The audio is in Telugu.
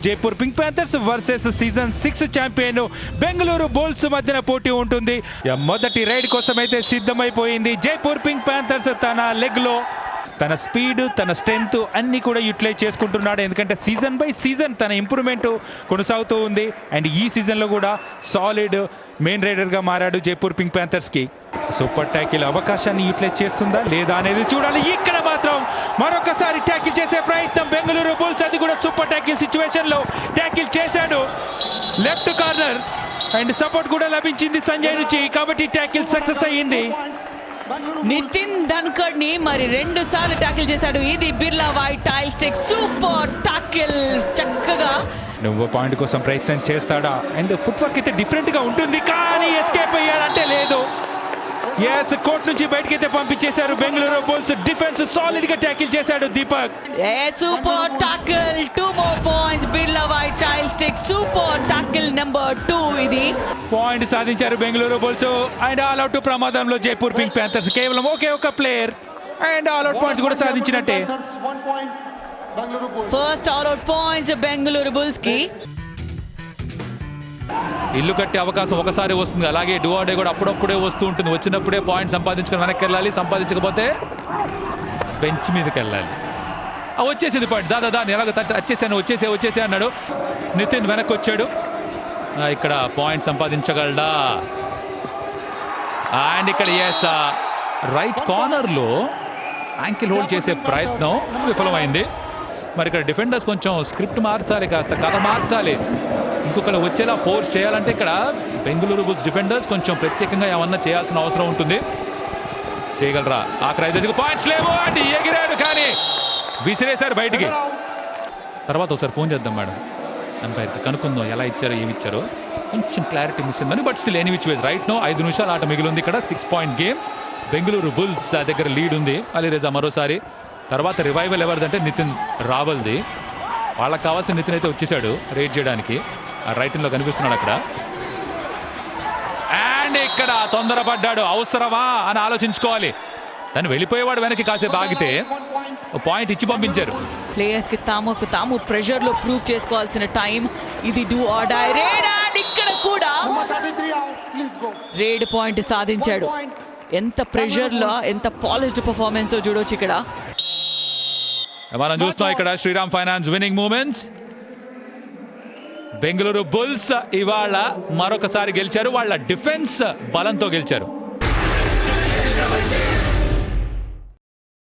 Jaipur pink Panthers versus season 6 champion Bengaluru bulls మధ్యన పోటీ ఉంటుంది. మొదటి రైడ్ కోసం అయితే సిద్ధమైపోయింది. జైపూర్ పింక్ ప్యాంథర్స్ తన లెగ్లో తన స్పీడ్, తన స్ట్రెంగ్త్ అన్నీ కూడా యూటిలైజ్ చేసుకుంటున్నాడు. ఎందుకంటే సీజన్ బై సీజన్ తన ఇంప్రూవ్మెంట్ కొనసాగుతూ ఉంది. అండ్ ఈ సీజన్లో కూడా సాలిడ్ మెయిన్ రైడర్గా మారాడు జైపూర్ పింక్ ప్యాంథర్స్కి. సూపర్ ట్యాకిల్ అవకాశాన్ని యూటిలైజ్ చేస్తుందా లేదా అనేది చూడాలి. ఇక్కడ మాత్రం మరొకసారి ట్యాకిల్ చేసే ప్రయత్నం బెంగళూరు బుల్స్, అది కూడా సూపర్ ట్యాకిల్ సిచ్యువేషన్లో ట్యాకిల్ చేశాడు. లెఫ్ట్ కార్నర్ అండ్ సపోర్ట్ కూడా లభించింది సంజయ్ నుంచి, కాబట్టి ట్యాకిల్ సక్సెస్ అయ్యింది. నితిన్ ధన్కడ్ ని మరి 2 సార్లు టాకిల్ చేశాడు. ఇది Birla white tile stick super tackle. చక్కగా నువ్వు పాయింట్ కోసం ప్రయత్నం చేస్తాడా? అండ్ ఫుట్ వర్క్ అయితే డిఫరెంట్ గా ఉంటుంది, కానీ ఎస్కేప్ అయ్యాడంటే లేదు. ఎస్, కోర్ట్ నుంచి బయటకైతే పంపించేశారు బెంగళూరు బుల్స్. డిఫెన్స్ సాలిడ్ గా ట్యాకిల్ చేశాడు Deepak. Super tackle. 2 more points. Birla white tile stick super tackle number 2. ఇది పాయింట్ సాధించారు Bengaluru Bulls. And all out ప్రమాదంలో జైపూర్ పింక్ ప్యాంథర్స్ కేవలం ఒకే ఒక player and all out points కూడా సాధించినట్టే. First all out points Bengaluru Bulls కి. ఇల్లు కట్టే అవకాశం ఒకసారి వస్తుంది, అలాగే డువాడే కూడా అప్పుడప్పుడే వస్తూ ఉంటుంది. వచ్చినప్పుడే పాయింట్ సంపాదించుకొని వెనక్కి వెళ్ళాలి, సంపాదించకపోతే బెంచ్ మీదకి వెళ్ళాలి. వచ్చేసింది పాయింట్. దాని ఎలాగ వచ్చేసే అన్నాడు. నితిన్ వెనక్కి వచ్చాడు. ఇక్కడ పాయింట్ సంపాదించగలడా? అండ్ ఇక్కడ ఎస్, రైట్ కార్నర్లో యాంకిల్ హోల్డ్ చేసే ప్రయత్నం విఫలమైంది. మరి ఇక్కడ డిఫెండర్స్ కొంచెం స్క్రిప్ట్ మార్చాలి, కాస్త కథ మార్చాలి. ఇంకొకరు వచ్చేలా ఫోర్స్ చేయాలంటే ఇక్కడ బెంగళూరు బుల్స్ డిఫెండర్స్ కొంచెం ప్రత్యేకంగా ఏమన్నా చేయాల్సిన అవసరం ఉంటుంది. చేయగలరా? ఆఖరి 5 పాయింట్స్ లేవు అండి. ఎగిరాడు కానీ విసిరేశారు బయటికి. తర్వాత ఒకసారి ఫోన్ చేద్దాం మేడం అంపైర్కి, కనుక్కుందాం ఎలా ఇచ్చారో ఏమి ఇచ్చారో. కొంచెం క్లారిటీ మిస్ ఉందని, but still any which ways right no 5 నిమిషాలు ఆట మిగిలింది. ఇక్కడ 6 పాయింట్ గేమ్. బెంగళూరు బుల్స్ దగ్గర లీడ్ ఉంది. అలీరేజా మరోసారి. తర్వాత రివైవల్ ఎవరిదంటే నితిన్ రావల్ది. వాళ్ళకి కావాల్సిన నితిన్ అయితే వచ్చేసాడు రేట్ చేయడానికి. ఆ రైటింగ్లో కనిపిస్తున్నాడు అక్కడ. అండ్ ఇక్కడ తొందరపడ్డాడు. అవసరమా అని ఆలోచించుకోవాలి. దాన్ని వెళ్ళిపోయేవాడు వెనక్కి కాసేపు ఆగితే పాయింట్ ఇచ్చి పంపించారు. ప్లేయర్స్ కి తాము ప్రెషర్ లో ప్రూవ్ చేసుకోవాల్సిన టైం ఇది. Do or die raid. And ఇక్కడ కూడా రేడ్ పాయింట్ సాధించాడు. ఎంత ప్రెషర్ లో ఎంత పాలిష్డ్ పర్ఫార్మెన్స్ చూడొచ్చు ఇక్కడ. మనం చూస్తాం ఇక్కడ Shriram finance winning moments. Bengaluru bulls ఇవాళ మరొకసారి గెలిచారు. వాళ్ళ డిఫెన్స్ బలంతో గెలిచారు.